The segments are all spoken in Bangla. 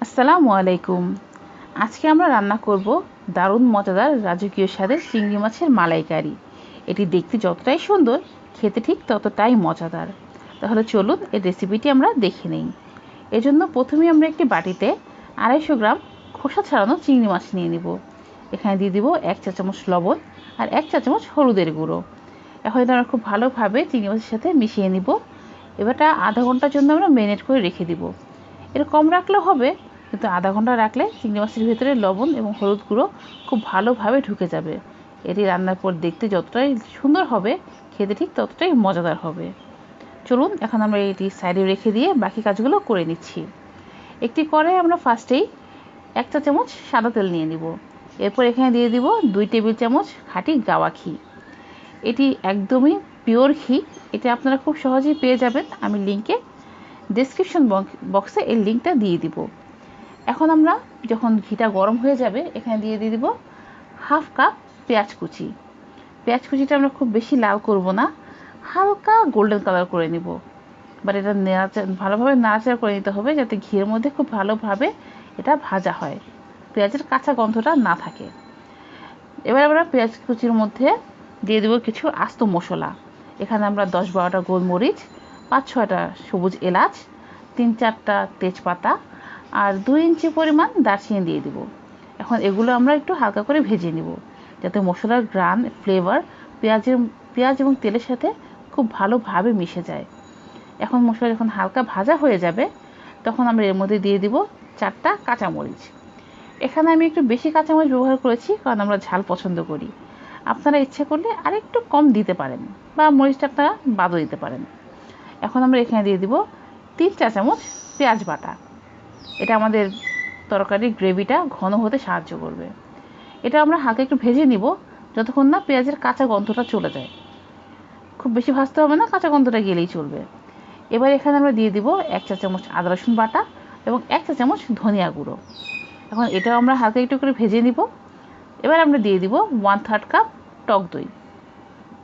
আসসালামু আলাইকুম। আজকে আমরা রান্না করব দারুণ মজাদার রাজকীয় স্বাদের চিংড়ি মাছের মালাইকারি। এটি দেখতে যতটাই সুন্দর, খেতে ঠিক ততটাই মজাদার। তাহলে চলুন এর রেসিপিটি আমরা দেখে নেই। এজন্য প্রথমেই আমরা একটি বাটিতে 250 গ্রাম খোসা ছাড়ানো চিংড়ি মাছ নিয়ে নিব। এখানে দিয়ে দিব 1 চা চামচ লবণ আর 1 চা চামচ হলুদের গুঁড়ো। এখন এটা আমরা খুব ভালোভাবে চিংড়ি মাছের সাথে মিশিয়ে নিব। এবারটা আধা ঘন্টার জন্য আমরা ম্যারিনেট করে রেখে দিব। এর কম রাখলেও হবে, কিন্তু আধা ঘন্টা রাখলে চিংড়ি মাছের ভিতরে লবণ এবং হলুদ গুঁড়ো খুব ভালোভাবে ঢুকে যাবে। এটি রান্নার পর দেখতে যতটাই সুন্দর হবে, খেতে ঠিক ততটাই মজাদার হবে। চলুন এখন আমরা এটি সাইডে রেখে দিয়ে বাকি কাজগুলো করে নিচ্ছি। একটি কড়াই আমরা ফার্স্টেই 1 চা চামচ সাদা তেল নিয়ে নিব। এরপর এখানে দিয়ে দিব 2 টেবিল চামচ খাঁটি গাওয়া ঘি। এটি একদমই পিওর ঘি, এটা আপনারা খুব সহজেই পেয়ে যাবেন। আমি লিঙ্কে ডেসক্রিপশন বক্সে এই লিঙ্কটা দিয়ে দিব। এখন আমরা যখন ঘিটা গরম হয়ে যাবে, এখানে দিয়ে দিব 1/2 কাপ পেঁয়াজ কুচি। পেঁয়াজ কুচিটা আমরা খুব বেশি লাল করব না, হালকা গোল্ডেন কালার করে নিব। বাট এটা ভালোভাবে নাড়াচাড়া করে নিতে হবে, যাতে ঘিয়ের মধ্যে খুব ভালোভাবে এটা ভাজা হয়, পেঁয়াজের কাঁচা গন্ধটা না থাকে। এবার আমরা পেঁয়াজ কুচির মধ্যে দিয়ে দেবো কিছু আস্ত মশলা। এখানে আমরা 10-12টা গোলমরিচ, 5-6টা সবুজ এলাচ, 3-4টা তেজপাতা আর 2 ইঞ্চি পরিমাণ দারচিনি দিয়ে দিব। এখন এগুলো আমরা একটু হালকা করে ভেজে নিব, যাতে মশলার গ্রান ফ্লেভার পেঁয়াজ এবং তেলের সাথে খুব ভালোভাবে মিশে যায়। এখন মশলা যখন হালকা ভাজা হয়ে যাবে, তখন আমরা এর মধ্যে দিয়ে দিব 4টা কাঁচামরিচ। এখানে আমি একটু বেশি কাঁচামরিচ ব্যবহার করেছি, কারণ আমরা ঝাল পছন্দ করি। আপনারা ইচ্ছে করলে আরেকটু কম দিতে পারেন, বা মরিচটা আপনারা বাদও দিতে পারেন। এখন আমরা এখানে দিয়ে দিব 3 চা চামচ পেঁয়াজ বাটা। এটা আমাদের তরকারির গ্রেভিটা ঘন হতে সাহায্য করবে। এটা আমরা হালকা একটু ভেজে নিব, যতক্ষণ না পেঁয়াজের কাঁচা গন্ধটা চলে যায়। খুব বেশি ভাজতে হবে না, কাঁচা গন্ধটা গেলেই চলবে। এবার এখানে আমরা দিয়ে দিব 1 চা চামচ আদা রসুন বাটা এবং 1 চা চামচ ধনিয়া গুঁড়ো। এখন এটাও আমরা হালকা একটু করে ভেজে নিব। এবার আমরা দিয়ে দিব 1/3 কাপ টক দই।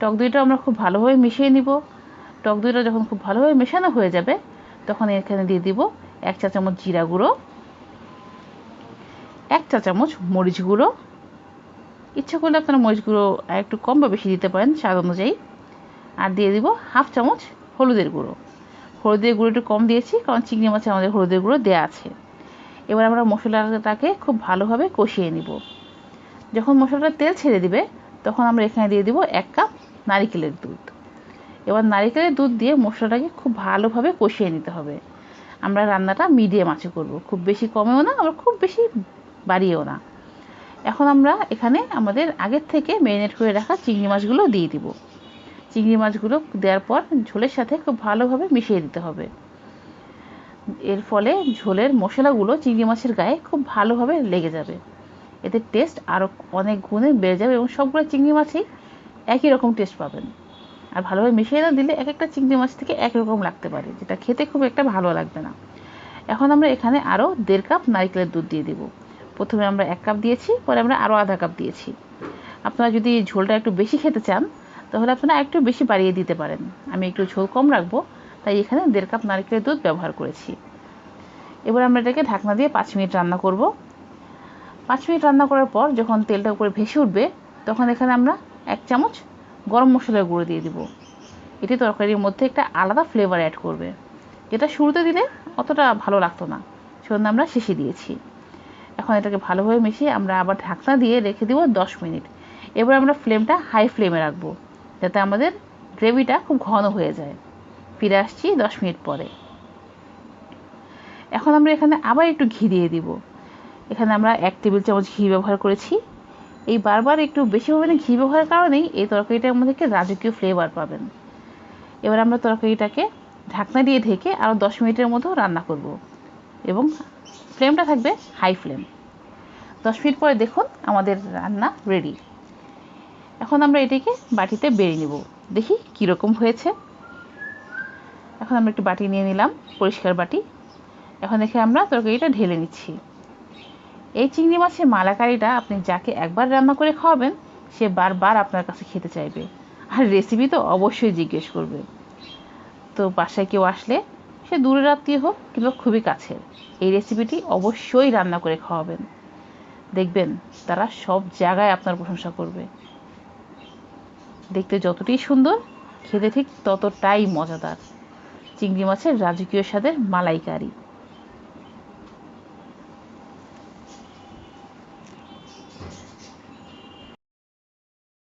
টক দইটা আমরা খুব ভালোভাবে মিশিয়ে নিব। টক দইটা যখন খুব ভালোভাবে মেশানো হয়ে যাবে, তখন এখানে দিয়ে দিব 1 চা চামচ জিরা গুঁড়ো, 1 চা চামচ মরিচ গুঁড়ো। ইচ্ছা করলে আপনারা মরিচ গুঁড়ো আর একটু কম বা বেশি দিতে পারেন স্বাদ অনুযায়ী। আর দিয়ে দিব 1/2 চামচ হলুদের গুঁড়ো। হলুদের গুঁড়ো একটু কম দিয়েছি, কারণ চিংড়ি মাছে আমাদের হলুদের গুঁড়ো দেওয়া আছে। এবার আমরা মশলাটাকে খুব ভালোভাবে কষিয়ে নিব। যখন মশলাটা তেল ছেড়ে দিবে, তখন আমরা এখানে দিয়ে দিব 1 কাপ নারিকেলের দুধ। এবার নারিকেলের দুধ দিয়ে মশলাটাকে খুব ভালোভাবে কষিয়ে নিতে হবে। আমরা রান্নাটা মিডিয়াম আঁচে করব, খুব বেশি কমেও না, আবার খুব বেশি বাড়িয়েও না। এখন আমরা এখানে আমাদের আগের থেকে ম্যারিনেট করে রাখা চিংড়ি মাছগুলো দিয়ে দিব। চিংড়ি মাছগুলো দেওয়ার পর ঝোলের সাথে খুব ভালোভাবে মিশিয়ে দিতে হবে। এর ফলে ঝোলের মশলাগুলো চিংড়ি মাছের গায়ে খুব ভালোভাবে লেগে যাবে। এতে টেস্ট আরও অনেক গুণে বেড়ে যাবে এবং সবগুলো চিংড়ি মাছই একই রকম টেস্ট পাবেন। আর ভালোভাবে মিশিয়ে না দিলে এক একটা চিংড়ি মাছ থেকে একরকম লাগতে পারে, যেটা খেতে খুব একটা ভালো লাগবে না। এখন আমরা এখানে আরও 1.5 কাপ নারকেলের দুধ দিয়ে দেব। প্রথমে আমরা 1 কাপ দিয়েছি, পরে আমরা আরও আধা কাপ দিয়েছি। আপনারা যদি ঝোলটা একটু বেশি খেতে চান, তাহলে আপনারা একটু বেশি বাড়িয়ে দিতে পারেন। আমি একটু ঝোল কম রাখবো, তাই এখানে 1.5 কাপ নারকেলের দুধ ব্যবহার করেছি। এবার আমরা এটাকে ঢাকনা দিয়ে 5 মিনিট রান্না করব। 5 মিনিট রান্না করার পর যখন তেলটা উপরে ভেসে উঠবে, তখন এখানে আমরা 1 চামচ গরম মশলার গুঁড়ো দিয়ে দিব। এটি তরকারির মধ্যে একটা আলাদা ফ্লেভার অ্যাড করবে, যেটা শুরুতে দিলে অতটা ভালো লাগতো না, সেজন্য আমরা শেষে দিয়েছি। এখন এটাকে ভালোভাবে মিশিয়ে আমরা আবার ঢাকনা দিয়ে রেখে দিব 10 মিনিট। এবার আমরা ফ্লেমটা হাই ফ্লেমে রাখবো, যাতে আমাদের গ্রেভিটা খুব ঘন হয়ে যায়। ফিরে আসছি 10 মিনিট পরে। এখন আমরা এখানে আবার একটু ঘি দিয়ে দিব। এখানে আমরা 1 টেবিল চামচ ঘি ব্যবহার করেছি। এই বারবার একটু বেশি পরিমাণে ঘি ব্যবহারের কারণেই এই তরকারিটার মধ্যে একটা রাজকীয় ফ্লেভার পাবেন। এবার আমরা তরকারিটাকে ঢাকনা দিয়ে ঢেকে আরও 10 মিনিটের মতো রান্না করব, এবং ফ্লেমটা থাকবে হাই ফ্লেম। 10 মিনিট পরে দেখুন আমাদের রান্না রেডি। এখন আমরা এটাকে বাটিতে বেড়ে নেব, দেখি কীরকম হয়েছে। এখন আমরা একটু বাটি নিয়ে নিলাম, পরিষ্কার বাটি। এখন দেখে আমরা তরকারিটা ঢেলে নিচ্ছি। এই চিংড়ি মাছের মালাইকারিটা আপনি যাকে একবার রান্না করে খাওয়াবেন, সে বারবার আপনার কাছে খেতে চাইবে, আর রেসিপি তো অবশ্যই জিজ্ঞেস করবে। তো বাসায় কেউ আসলে সে দূরের আত্মীয় হোক কিংবা খুবই কাছের, এই রেসিপিটি অবশ্যই রান্না করে খাওয়াবেন। দেখবেন তারা সব জায়গায় আপনার প্রশংসা করবে। দেখতে যতটাই সুন্দর, খেতে ঠিক ততটাই মজাদার। চিংড়ি মাছের রাজকীয় স্বাদের মালাইকারি।